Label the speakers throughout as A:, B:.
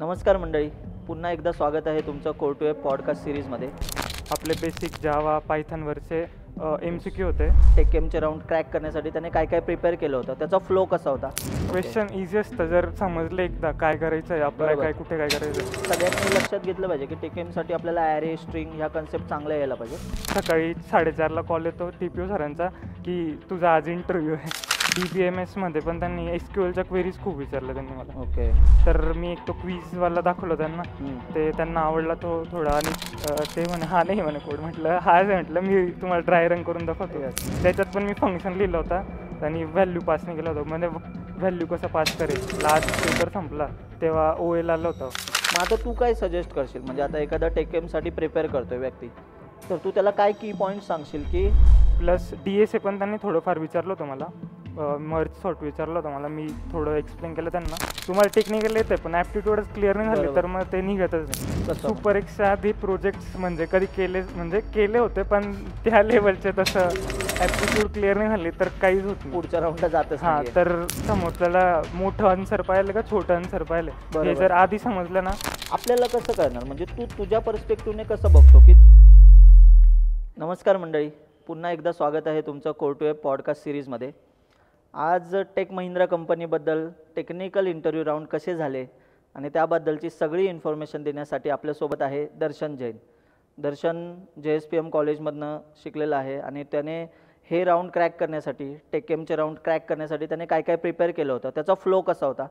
A: नमस्कार मंडळी, पुन्हा एकदा स्वागत आहे तुमचं कोर टू वेब पॉडकास्ट सिरीजमध्ये.
B: आपले बेसिक जावा पायथनवरचे MCQ होते.
A: टेकएमचे राऊंड क्रॅक करण्यासाठी त्याने काय काय प्रिपेअर केलं होतं, त्याचा फ्लो कसा होता.
B: क्वेश्चन इझी असतं जर समजलं एकदा काय करायचं आहे आपल्याला,
A: बरोबर.
B: काय कुठे काय करायचं.
A: सगळ्यांनी लक्षात घेतलं पाहिजे की टेकएमसाठी आपल्याला ॲरे स्ट्रिंग ह्या कन्सेप्ट चांगला यायला पाहिजे.
B: सकाळी 4:30ला कॉल येतो TPO सरांचा की तुझा आज इंटरव्ह्यू आहे. DBMS पण त्यांनी SQLच्या क्वेरीज खूप विचारल्या त्यांनी मला.
A: ओके.
B: तर मी एक तो क्वीजवाला दाखवला त्यांना. ते त्यांना आवडला तो थोडा, आणि ते म्हणे हा नाही म्हणे कोड. म्हटलं हा आहे, म्हटलं मी तुम्हाला ड्राय रन करून दाखवतो. त्याच्यात पण मी फंक्शन लिहिलं होता आणि व्हॅल्यू पास नाही केला होता. म्हणजे व्हॅल्यू कसं पास करेल. लास्ट पेपर संपला तेव्हा OL आलं होतं.
A: मग आता तू काय सजेस्ट करशील, म्हणजे आता एखादा टेकएमसाठी प्रिपेअर करतोय व्यक्ती, तर तू त्याला काय की पॉईंट सांगशील की
B: प्लस DSA पण त्यांनी थोडंफार विचारलं होतं मला. मर्ज सॉर्ट विचारलं होतं मला. मी थोडं एक्सप्लेन केलं त्यांना. तुम्हाला टेक्निकल येते पण ॲप्टिट्यूडच क्लिअर नाही झाले तर मग ते निघतच नाही. सुपर एक्सच्या आधी प्रोजेक्ट्स म्हणजे कधी केले होते, पण त्या लेवलचे तसं ॲप्टिट्यूड क्लिअर नाही झाली तर काहीच होत नाही.
A: पुढच्या राऊंडला जातच
B: हां, तर समोरच्याला मोठं आन्सर पाहिलं का छोटं आन्सर पाहिलं हे जर आधी समजलं ना,
A: आपल्याला कसं कळणार. म्हणजे तू तुझ्या पर्स्पेक्टिव्हने कसं बघतो की. नमस्कार मंडळी, पुन्हा एकदा स्वागत आहे तुमचं कोर टू वेब पॉडकास्ट सिरीजमध्ये. आज टेक महिंद्रा कंपनीबद्दल टेक्निकल इंटरव्ह्यू राऊंड कसे झाले आणि त्याबद्दलची सगळी इन्फॉर्मेशन देण्यासाठी आपल्यासोबत आहे दर्शन जैन. दर्शन JSPM कॉलेजमधनं शिकलेलं आहे आणि त्याने हे राऊंड क्रॅक करण्यासाठी, टेकएमचे राऊंड क्रॅक करण्यासाठी त्याने काय काय प्रिपेअर केलं होतं, त्याचा फ्लो कसा होता,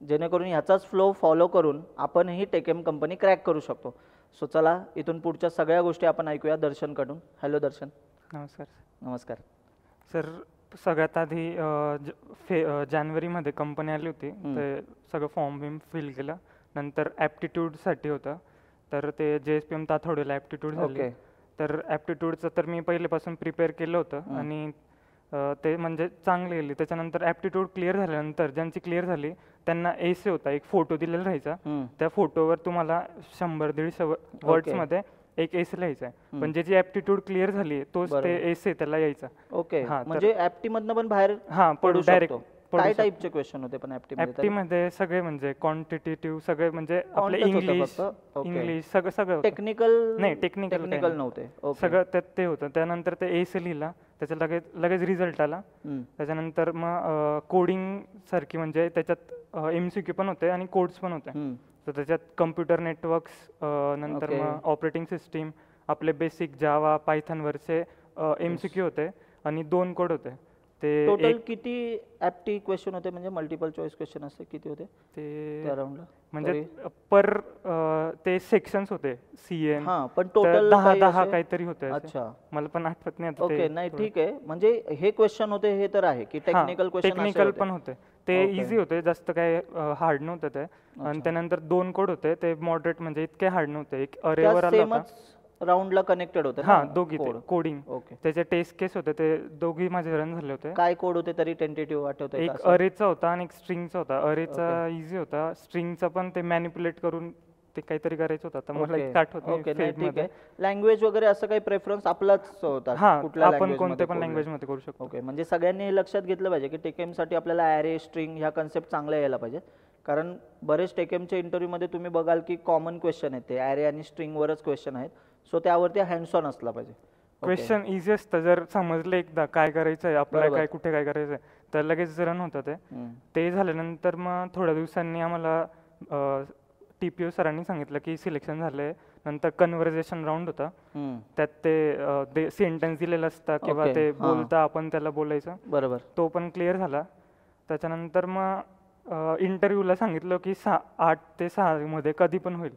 A: जेणेकरून ह्याचाच फ्लो फॉलो करून आपणही टेकएम कंपनी क्रॅक करू शकतो. सो चला, इथून पुढच्या सगळ्या गोष्टी आपण ऐकूया दर्शनकडून. हॅलो दर्शन.
B: नमस्कार.
A: नमस्कार
B: सर, सगळ्यात आधी जानेवारीमध्ये कंपनी आली होती. ते सगळं फॉर्म फिल केलं. नंतर ॲप्टिट्यूडसाठी होतं, तर ते JSPM ताथोडेला ॲप्टिट्यूड झाली. तर ॲप्टिट्यूडचं तर मी पहिलेपासून प्रिपेअर केलं होतं आणि ते म्हणजे चांगले गेले. त्याच्यानंतर ॲप्टिट्यूड क्लिअर झाल्यानंतर ज्यांची क्लिअर झाली त्यांना एसे होता, एक फोटो दिलेला राहायचा. त्या फोटोवर तुम्हाला 100-150 वर्ड्समध्ये एक एसे लिहायचा आहे. पण ज्याची ॲप्टिट्यूड क्लिअर झाली तोच ते एसे त्याला यायचा.
A: ओके. म्हणजे ॲप्टी मधनं पण बाहेर
B: पडू डायरेक्ट.
A: काय टाईपचे क्वेश्चन होते पण
B: ॲप्टी मध्ये सगळे म्हणजे क्वांटिटेटिव्ह सगळे, म्हणजे आपले इंग्लिश सगळं
A: टेक्निकल
B: नाही, टेक्निकल
A: नव्हते
B: सगळं त्यात ते होतं. त्यानंतर ते एसे लिहिला, त्याचा लगेच रिझल्ट आला. त्याच्यानंतर मग कोडिंग सारखी, म्हणजे त्याच्यात MCQ पण होते आणि कोड्स पण होते. तर त्याच्यात कम्प्युटर नेटवर्क्स, नंतर मग ऑपरेटिंग सिस्टीम, आपले बेसिक जावा पायथनवरचे MCQ होते आणि 2 कोड होते. ते
A: टोटल किती ॲप्टी क्वेश्चन होते, म्हणजे मल्टिपल चॉईस क्वेश्चन असते, किती होते
B: ते
A: त्या राऊंडला?
B: म्हणजे पर ते सेक्शन्स होते CN.
A: पण टोटल
B: 10 काहीतरी होते.
A: अच्छा,
B: मला पण आठवत नाही.
A: ओके. नाही, ठीक आहे. म्हणजे हे क्वेश्चन होते हे तर आहे की टेक्निकल
B: पण होते. ते इझी होते, जास्त काय हार्ड नव्हतं ते. आणि त्यानंतर 2 कोड होते, ते मॉडरेट, म्हणजे इतके हार्ड नव्हते. एक अरेवर आला होता.
A: राऊंडला कनेक्टेड होते.
B: दोघी कोडिंग.
A: ओके.
B: त्याचे टेस्ट केस होते, ते दोघी माझे रन झाले होते.
A: काय कोड होते तरी टेंटेटिव्ह आठवतं?
B: एक अरेचा होता आणि एक स्ट्रिंगचा होता. अरेचा इझी होता, स्ट्रिंगचा पण ते मॅनिप्युलेट करून ते काहीतरी करायचं होतं. मला एक आठवत नाही.
A: लँग्वेज वगैरे असं काही प्रेफरन्स आपलाच होता?
B: आपण कोणत्या पण लँग्वेज मध्ये करू शकतो.
A: ओके. म्हणजे सगळ्यांनी हे लक्षात घेतलं पाहिजे की टेकएमसाठी आपल्याला ॲरे स्ट्रिंग ह्या कन्सेप्ट चांगल्या यायला पाहिजे. कारण बरेच टेकएमच्या इंटरव्ह्यूमध्ये तुम्ही बघाल की कॉमन क्वेश्चन आहेत, ते ॲरे आणि स्ट्रिंगवरच क्वेश्चन आहेत. सो त्यावरती हँड्स ऑन असला पाहिजे.
B: क्वेश्चन इझी असतं जर समजलं एकदा काय करायचं आहे आपल्याला, काय कुठे काय करायचं आहे, तर लगेच रन होतं. ते झाल्यानंतर मग थोड्या दिवसांनी आम्हाला TPO सरांनी सांगितलं की सिलेक्शन झालंय. नंतर कन्व्हर्सेशन राऊंड होता. त्यात ते सेंटेन्स दिलेलं असतं किंवा ते बोलता, आपण त्याला बोलायचं.
A: बरोबर.
B: तो पण क्लिअर झाला. त्याच्यानंतर मग इंटरव्ह्यूला सांगितलं की 8 ते 6 मध्ये कधी पण होईल.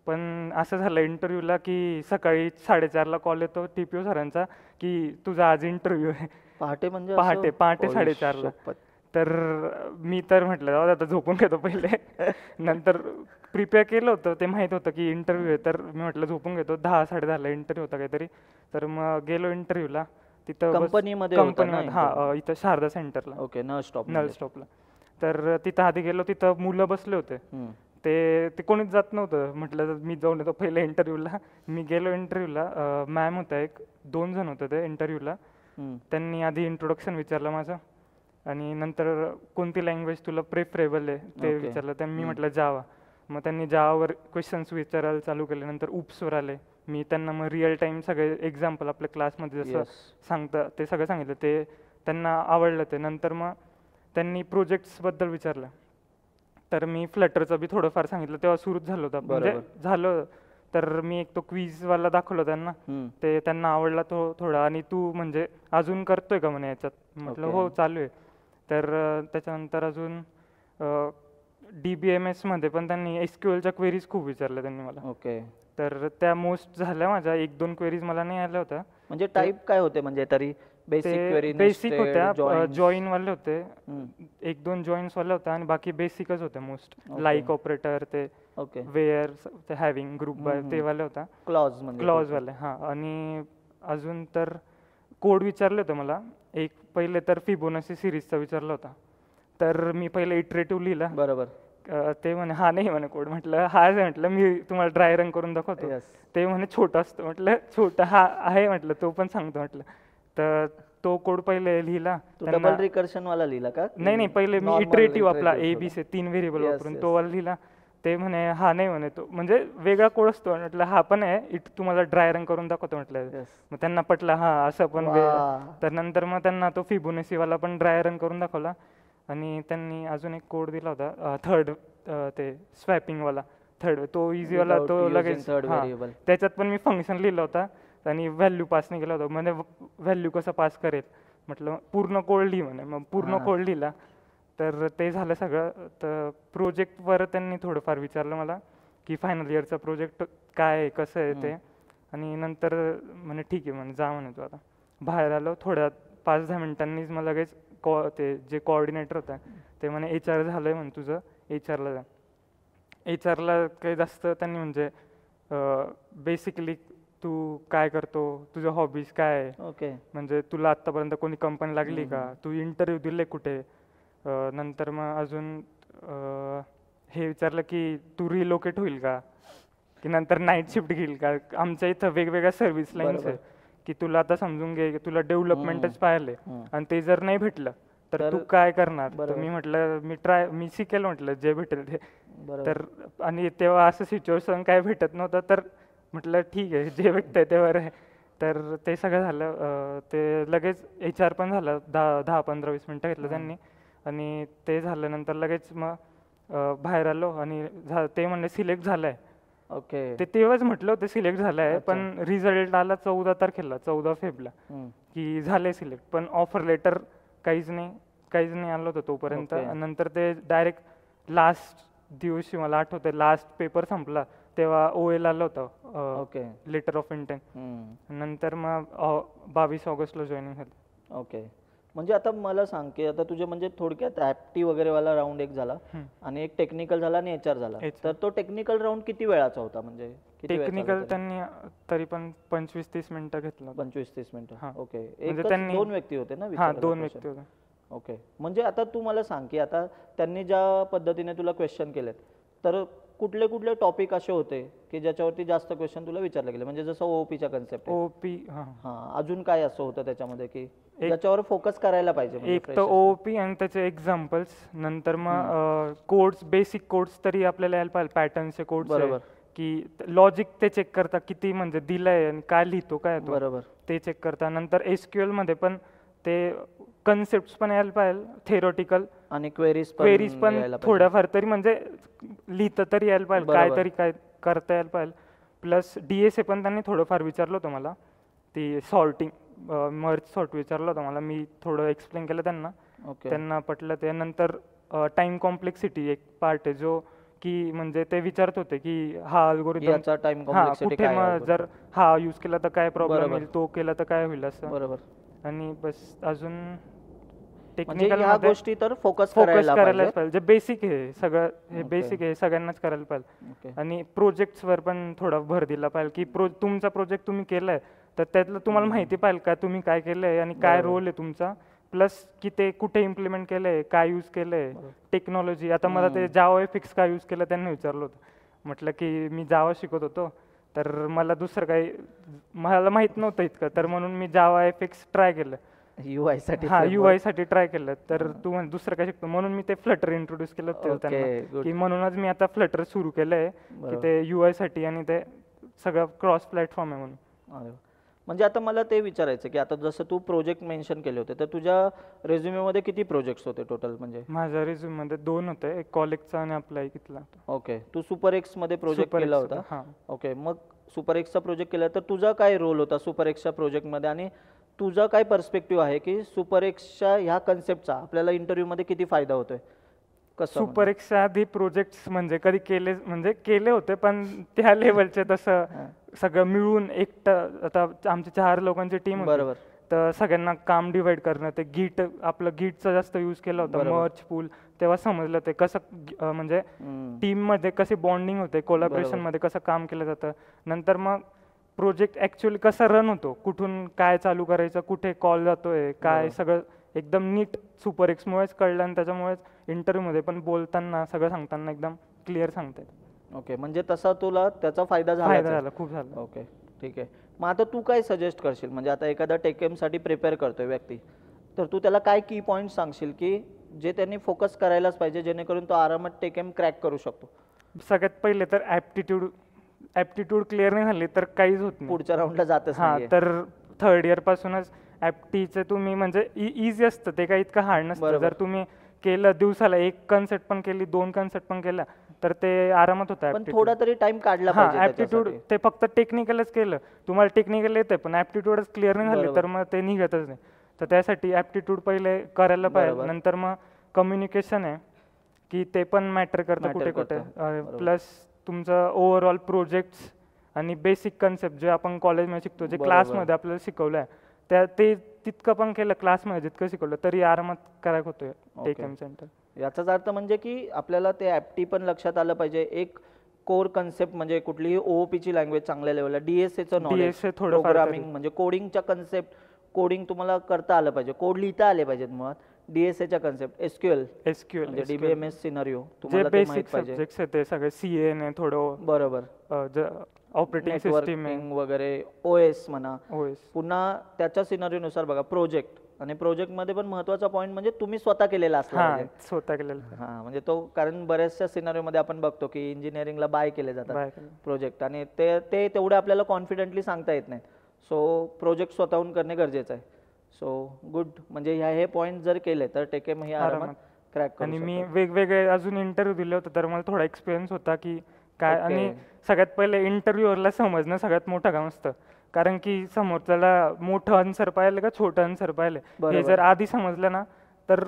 B: पण असं झालं इंटरव्ह्यूला की सकाळी 4:30ला कॉल येतो TPO सरांचा की तुझा आज इंटरव्ह्यू आहे.
A: पहाटे? म्हणजे
B: पहाटे 4:30ला. तर मी तर म्हटलं जाऊ आता झोपून घेतो पहिले. नंतर प्रिपेअर केलं होतं, ते माहीत होतं की इंटरव्ह्यू आहे, तर मी म्हटलं झोपून घेतो. 10-10:30ला इंटरव्ह्यू होता काहीतरी. तर मग गेलो इंटरव्ह्यूला. तिथं
A: कंपनीमध्ये
B: इथं शारदा सेंटरला.
A: ओके. नळ
B: स्टॉपला. तर तिथं आधी गेलो, तिथं मुलं बसले होते. ते कोणीच जात नव्हतं. म्हटलं मी जाऊन येतो पहिले इंटरव्ह्यूला. मी गेलो इंटरव्ह्यूला. मॅम होता, 2 जण होते ते इंटरव्ह्यूला. त्यांनी आधी इंट्रोडक्शन विचारलं माझं आणि नंतर कोणती लँग्वेज तुला प्रेफरेबल आहे ते विचारलं. तर मी म्हटलं जावा. मग त्यांनी जावावर क्वेश्चन्स विचारायला चालू केले. नंतर UPSवर आले. मी त्यांना मग रिअल टाईम सगळे एक्झाम्पल आपल्या क्लासमध्ये जसं
A: Yes.
B: सांगतं ते सगळं सांगितलं. ते त्यांना आवडलं. ते नंतर मग त्यांनी प्रोजेक्ट्सबद्दल विचारलं, तर मी फ्लटरचं बी थोडंफार सांगितलं. तेव्हा सुरूच झालं होतं, म्हणजे
A: बरोबर.
B: झालं. तर मी एक तो क्विजवाला दाखवला त्यांना, ते त्यांना आवडला तो थोडा. आणि तू म्हणजे अजून करतोय का म्हणे याच्यात? म्हटलं
A: Okay.
B: हो चालू आहे. तर त्याच्यानंतर अजून DBMS मध्ये पण त्यांनी SQLच्या क्वेरीज खूप विचारल्या त्यांनी मला.
A: ओके.
B: तर त्या मोस्ट झाल्या माझ्या. 1-2 क्वेरीज मला नाही आल्या होत्या.
A: म्हणजे टाईप काय होते म्हणजे तरी बेसिक
B: ते
A: क्वेरी,
B: बेसिक होत्या,
A: जॉइन?
B: जॉईनवाले होते. 1-2 जॉईन्सवाले होत्या आणि बाकी बेसिकच होत्या मोस्ट. लाईक ऑपरेटर, ते
A: ओके.
B: वेअर, ते हॅव्हिंग, ग्रुप बाय, ते वाले होता.
A: क्लॉज म्हणजे
B: क्लॉजवाले, हां. आणि अजून तर कोड विचारले होते मला. एक पहिले तर फिबोनाची सिरीजचा विचारला होता. तर मी पहिले इटरेटिव्ह लिहिला.
A: बरोबर.
B: ते म्हणे हा नाही म्हणे कोड. म्हटलं हा आहे. म्हटलं मी तुम्हाला ड्राय रन करून दाखवतो.
A: Yes.
B: ते म्हणे छोटा असतो. म्हटलं छोटा हा आहे. म्हटलं तो पण सांगतो. म्हटलं तर तो कोड पहिले लिहिला.
A: तू
B: त्यांना
A: डबल रिकर्शन वाला लिहिला का?
B: नाही पहिले मी
A: Normal
B: इटरेटिव्ह आपला
A: iterative
B: ABC 3 व्हेरिएबल
A: Yes,
B: वापरून
A: yes.
B: तो वाला लिहिला. ते म्हणे हा नाही म्हणे तो म्हणजे वेगळा कोड असतो. म्हटलं हा पण आहे, तुम्हाला ड्राय रन करून दाखवतो म्हटलं.
A: Yes.
B: मग त्यांना पटलं हा असं पण
A: वाह.
B: तर नंतर मग त्यांना तो फिबोनाचीवाला पण ड्राय रन करून दाखवला. आणि त्यांनी अजून एक कोड दिला होता थर्ड, ते स्वॅपिंगवाला थर्ड, तो इझीवाला.
A: Without
B: तो
A: using
B: लगेच
A: third
B: हां,
A: variable.
B: त्याच्यात पण मी फंक्शन लिहिलं होता आणि व्हॅल्यू पास नाही केला होता. म्हणजे व्हॅल्यू कसं पास करेल. म्हटलं पूर्ण कोड लिही म्हणे. मग पूर्ण
A: हां.
B: कोड लिहिला. तर ते झालं सगळं. तर प्रोजेक्टवर त्यांनी थोडंफार विचारलं मला की फायनल इयरचा प्रोजेक्ट काय आहे, कसं आहे ते. आणि नंतर म्हणे ठीक आहे म्हणे, जा म्हणे तू आता. बाहेर आलो. थोड्या 5-10 मिनिटांनीच मग लगेच ते जे कोऑर्डिनेटर होता ते म्हणे HR झालं आहे म्हणे तुझं, HRला जा. HRला काही जास्त त्यांनी म्हणजे बेसिकली तू काय करतो, तुझं हॉबीज काय आहे,
A: ओके.
B: म्हणजे तुला आत्तापर्यंत कोणी कंपनी लागली का, तू इंटरव्ह्यू दिले कुठे. नंतर मग अजून हे विचारलं की तू रिलोकेट होईल का, की नंतर नाईट शिफ्ट घेईल का. आमच्या इथं वेगवेगळ्या सर्व्हिस लाईन्स आहे की तुला आता समजून घे की तुला डेव्हलपमेंटच पाहिले आणि ते जर नाही भेटलं तर तू काय करणार. तर मी म्हटलं मी शिकेल म्हटलं जे भेटेल ते. तर आणि तेव्हा असं सिच्युएशन काय भेटत नव्हतं. तर म्हटलं ठीक आहे, जे भेटतंय ते बरं आहे. तर ते सगळं झालं. ते लगेच HR पण झालं. 10-15-20 मिनटं घेतलं त्यांनी. आणि ते झाल्यानंतर लगेच मग बाहेर आलो आणि ते म्हणले सिलेक्ट झालंय.
A: ओके.
B: ते तेव्हाच म्हटलं होतं सिलेक्ट झालंय, पण रिझल्ट आला 14 तारखेला, 14 फेब्रुवारीला, की झाले सिलेक्ट. पण ऑफर लेटर काहीच नाही आलं होतं तोपर्यंत. नंतर ते डायरेक्ट लास्ट दिवशी, मला आठवतंय लास्ट पेपर संपला तेव्हा OL आलं होतं, लेटर ऑफ इंटेंट. नंतर मग 22 ऑगस्टला जॉईनिंग झालं.
A: ओके. म्हणजे आता मला सांग की आता तुझे म्हणजे थोडक्यात ॲप्टी वगैरे वाला राऊंड एक झाला आणि एक टेक्निकल झाला आणि HR झाला. तर तो टेक्निकल राऊंड किती वेळाचा होता, म्हणजे
B: टेक्निकल त्यांनी तरी पण 25-30 मिनिटं घेतलं.
A: 25-30 मिनिटं. ओके.
B: म्हणजे
A: त्यांनी 2 व्यक्ती होते ना?
B: हां, 2 व्यक्ती होते.
A: ओके. म्हणजे आता तू मला सांग की आता त्यांनी ज्या पद्धतीने तुला क्वेश्चन केलेत, तर कुठले कुठले टॉपिक असे होते की ज्याच्यावरती जास्त क्वेश्चन तुला विचारले गेले, म्हणजे जसं OOPचा कन्सेप्ट
B: OOP.
A: हां, अजून काय असं होतं त्याच्यामध्ये की ज्याच्यावर फोकस करायला पाहिजे?
B: एक तर OOP आणि त्याचे एक्झाम्पल्स. नंतर मग कोड्स, बेसिक कोड्स तरी आपल्याला यायला पाहिजे, पॅटर्नचे कोड्स, की लॉजिक ते चेक करता किती म्हणजे दिलंय आणि काय लिहितो काय तो,
A: बरोबर, ते
B: चेक करता. नंतर SQL मध्ये पण ते कन्सेप्ट पण यायला पाहिजे, थेरोटिकल
A: आणि क्वेरीज
B: पण थोड्याफार तरी म्हणजे लिहितं तरी यायला पाहिजे, काय तरी काय करता यायला पाहिजे. प्लस DSA पण त्यांनी थोडंफार विचारलं होतं मला, ती सॉर्टिंग, मर्ज सॉर्ट विचारलं होतं मला. मी थोडं एक्सप्लेन केलं त्यांना, त्यांना पटलं ते. नंतर टाइम कॉम्प्लेक्सिटी एक पार्ट आहे जो की म्हणजे ते विचारत होते की हा अल्गोरिदम कुठे मग जर हा यूज केला तर काय प्रॉब्लेम येईल, तो केला तर काय होईल असं.
A: बरोबर.
B: आणि बस अजून
A: टेक्निकल ह्या गोष्टी तर फोकस
B: करायला पाहिजे. जे बेसिक आहे सगळं, हे बेसिक आहे, सगळ्यांनाच करायला पाहिजे. आणि प्रोजेक्ट्सवर पण थोडा भर दिला पाहिजे की तुमचा प्रोजेक्ट तुम्ही केलाय तर त्यातलं तुम्हाला माहिती पाहिजे का तुम्ही काय केलंय आणि काय रोल आहे तुमचा, प्लस की ते कुठे इम्प्लिमेंट केलंय, काय यूज केलंय, टेक्नॉलॉजी. आता मला ते जावा FX काय यूज केलं त्यांनी विचारलं होतं. म्हटलं की मी जावा शिकत होतो तर मला दुसरं काही मला माहीत नव्हतं इतकं, तर म्हणून मी जावा FX ट्राय केलं.
A: UI साठी
B: हा
A: framework.
B: UI साठी ट्राय केलं, तर तू म्हण दुसरं काय शिकतो, म्हणून मी ते फ्लटर इंट्रोड्यूस केलं होतं
A: Okay,
B: त्यांना,
A: good.
B: की म्हणूनच मी आता फ्लटर सुरू केलंय, की
A: बरोबर.
B: ते UI साठी आणि ते सगळं क्रॉस प्लॅटफॉर्म आहे म्हणून.
A: अरे वा. म्हणजे आता मला ते विचारायचं की आता जसं तू प्रोजेक्ट मेन्शन केले होते, तर तुझ्या रेझ्युमेमध्ये किती प्रोजेक्ट्स होते टोटल म्हणजे?
B: माझ्या रिझ्यूम मध्ये 2 होते, एक कॉलेजचा आणि आपला एक इथला.
A: ओके, तू सुपर एक्समध्ये प्रोजेक्ट
B: Super
A: केला
B: X
A: होता.
B: हा.
A: ओके, मग सुपर एक्सचा प्रोजेक्ट केला, तर तुझा काय रोल होता सुपर एक्सच्या प्रोजेक्टमध्ये आणि तुझा काय पर्स्पेक्टिव्ह आहे की सुपर एक्सच्या ह्या कन्सेप्टचा आपल्याला इंटरव्ह्यूमध्ये किती फायदा होतोय? कसं
B: सुपर एक्सच्या आधी प्रोजेक्ट्स म्हणजे कधी केले, म्हणजे केले होते पण त्या लेवलचे तसं सगळं मिळून एकटं, आता आमची 4 लोकांची टीम होती,
A: बरोबर.
B: तर सगळ्यांना काम डिवाइड करणं, ते गीट आपलं गीटचा जास्त यूज केला होता,
A: बरोबर.
B: मर्च पूल, तेव्हा समजलं ते कसं म्हणजे टीम मध्ये कशी बॉन्डिंग होते, कोलॅबरेशन मध्ये कसं काम केलं जातं. नंतर मग प्रोजेक्ट ऍक्च्युअली कसा रन होतो, कुठून काय चालू करायचं, कुठे कॉल जातोय, काय सगळं एकदम नीट सुपर एक्समुळेच कळलं आणि त्याच्यामुळेच इंटरव्ह्यू मध्ये पण बोलताना सगळं सांगताना एकदम क्लिअर सांगतायत.
A: ओके, म्हणजे तसा तुला त्याचा फायदा
B: फायदा
A: झाला.
B: झाला, खूप झाला.
A: ओके, ठीक आहे. मग आता तू काय सजेस्ट करशील, म्हणजे आता एखादा टेकेमसाठी प्रिपेअर करतोय व्यक्ती, तर तू त्याला काय की पॉईंट सांगशील की जे त्यांनी फोकस करायलाच पाहिजे जेणेकरून तो आरामात टेकेम क्रॅक करू शकतो?
B: सगळ्यात पहिले तर ऍप्टिट्यूड क्लिअर नाही झाली तर काहीच होत नाही.
A: पुढच्या राऊंडला जातच
B: हा,
A: नाहीये.
B: तर थर्ड इयर पासूनच ऍप्टीचं तुम्ही म्हणजे इझी असतं ते, काही इतकं हार्ड नसतं.
A: बरोबर.
B: जर तुम्ही केलं दिवसाला 1 कन्सेप्ट पण केली, 2 कन्सेप्ट पण केल्या, तर ते आरामात होतं.
A: पण थोडा तरी टाइम काढला पाहिजे
B: ऍप्टिट्यूड
A: त्याच्यासाठी.
B: ते फक्त टेक्निकलच केलं, तुम्हाला टेक्निकल येते पण ऍप्टिट्यूडच क्लिअर नाही झाली
A: बरोबर.
B: तर मग ते निघतच नाही. तर त्यासाठी ऍप्टिट्यूड पहिले करायला पाहिजे.
A: बरोबर.
B: नंतर मग कम्युनिकेशन आहे की ते पण मॅटर करतं
A: Matter
B: कुठे कुठे.
A: करतं. बरोबर.
B: प्लस तुमचं ओव्हरऑल प्रोजेक्ट्स आणि बेसिक कन्सेप्ट जे आपण कॉलेजमध्ये शिकतो, जे
A: बरोबर.
B: क्लासमध्ये आपल्याला शिकवलं आहे, ते तितकं पण केलं क्लासमध्ये जितकं शिकवलं तरी आरामात करायला होतोय टेकएम सेंटर.
A: याचाच अर्थ म्हणजे की आपल्याला ते ऍप्टी पण लक्षात आलं पाहिजे. एक कोर कन्सेप्ट म्हणजे कुठलीही ओओपीची लँग्वेज चांगल्या लेवलला, डीएसएचं नॉलेज,
B: DSA थोडंफार
A: प्रोग्रामिंग
B: तरी.
A: म्हणजे कोडिंगच्या कन्सेप्ट, कोडिंग तुम्हाला करता आलं पाहिजे, कोड लिहिता आले पाहिजेत मुळात. डीएसएच्या कन्सेप्ट, एसक्यूएल
B: एसक्यूएल
A: म्हणजे डीबीएमएस सिनारिओ
B: जे
A: तुम्हाला ते माहित
B: बेसिक
A: पाहिजे.
B: सब्जेक्ट्स आहेत ते सगळे सीए ने थोडं
A: बरोबर.
B: ऑपरेटिंग सिस्टीम आहे,
A: नेटवर्किंग वगैरे, ओएस म्हणा.
B: ओएस.
A: पुन्हा त्याच्या सिनारिओनुसार बघा प्रोजेक्ट, आणि प्रोजेक्टमध्ये पण महत्त्वाचा पॉईंट म्हणजे तुम्ही स्वतः केलेला असला
B: हा,
A: पाहिजे.
B: स्वतः केलेलं.
A: हा, म्हणजे तो, कारण बऱ्याचशा सिनारिओमध्ये आपण बघतो की इंजिनिअरिंगला बाय केले जातात
B: बाय केलं.
A: प्रोजेक्ट, आणि ते तेवढे आपल्याला कॉन्फिडेंटली सांगता येत नाही. सो प्रोजेक्ट स्वतःहून करणे गरजेचं आहे. सो गुड, म्हणजे हे पॉईंट जर केले तर टेकेम हे आरामात
B: आरामात.
A: क्रॅक करू
B: आणि मी
A: शकतात.
B: वेगवेगळे अजून इंटरव्ह्यू दिले होते, तर मला थोडा एक्सपिरियन्स होता की काय.
A: Okay.
B: आणि सगळ्यात पहिले इंटरव्ह्यूअरला समजणं सगळ्यात मोठं काम असतं, कारण की समोरच्याला मोठं आन्सर पाहिलं का छोटं आन्सर पाहिलं, हे
A: बरोबर.
B: जर आधी समजलं ना तर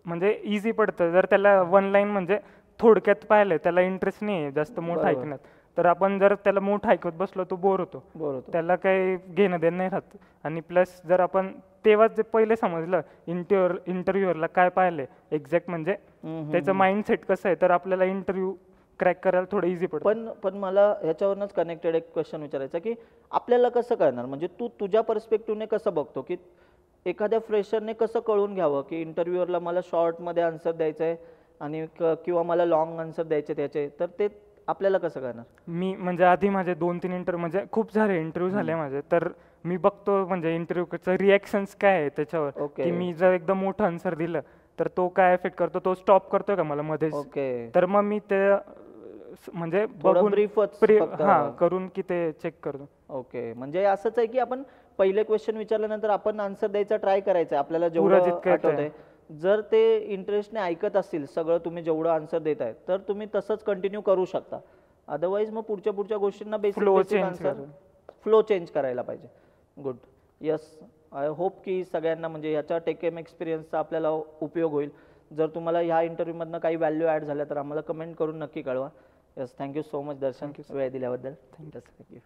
B: म्हणजे इझी पडतं. जर त्याला 1 लाईन म्हणजे थोडक्यात पाहिलं, त्याला इंटरेस्ट नाही आहे जास्त मोठं
A: बरोबर.
B: ऐकण्यात, तर आपण जर त्याला मोठं ऐकत बसलो तो बोर होतो,
A: बरोबर.
B: त्याला काही घेणं देणं नाही राहत. आणि प्लस जर आपण तेव्हाच जे पहिले समजलं इंटरव्ह्यूअरला काय पाहिलंय एक्झॅक्ट, म्हणजे त्याचं माइंडसेट कसं आहे, तर आपल्याला इंटरव्ह्यू क्रॅक करायला थोडं इझी पडतं.
A: पण मला ह्याच्यावरच कनेक्टेड एक क्वेश्चन विचारायचा की आपल्याला कसं कळणार, म्हणजे तू तुझ्या पर्स्पेक्टिव्हने कसं बघतो की एखाद्या फ्रेशरने कसं कळून घ्यावं की इंटरव्ह्यूअरला मला शॉर्टमध्ये आन्सर द्यायचं आहे आणि किंवा मला लॉंग आन्सर द्यायचे त्याचे, तर ते आपल्याला कसं करणार?
B: मी म्हणजे आधी माझे 2-3 इंटरव्ह्यू, म्हणजे खूप सारे इंटरव्ह्यू झाले माझे, तर मी बघतो म्हणजे इंटरव्ह्यूचं रिॲक्शन्स काय आहे त्याच्यावर,
A: Okay.
B: की मी जर एकदम मोठं आन्सर दिलं तर तो काय इफेक्ट करतो, तो स्टॉप करतोय का मला मध्येच.
A: ओके,
B: तर मग मी ते म्हणजे
A: थोडं
B: बघून
A: ब्रीफच फक्त.
B: हा करून की ते चेक करतो.
A: ओके, म्हणजे असंच आहे की आपण पहिले क्वेश्चन विचारल्यानंतर आपण आन्सर द्यायचा ट्राय करायचा आहे आपल्याला
B: पुरं
A: जेवढं
B: जितकं येतंय.
A: आठवतंय. जर ते इंटरेस्टने ऐकत असतील सगळं, तुम्ही जेवढं आन्सर देत आहे, तर तुम्ही तसंच कंटिन्यू करू शकता. अदरवाईज मग पुढच्या गोष्टींना
B: Flow
A: बेसिक
B: change
A: आन्सर,
B: करा.
A: फ्लो चेंज करायला पाहिजे. Good, yes. आय होप की सगळ्यांना म्हणजे ह्याच्या टेकेम एक्सपिरियन्सचा आपल्याला उपयोग होईल. जर तुम्हाला ह्या इंटरव्ह्यूमधनं काही व्हॅल्यू ॲड झाल्या तर आम्हाला कमेंट करून नक्की कळवा. यस, थँक्यू सो मच दर्शन, वेळ दिल्याबद्दल. थँक्यू.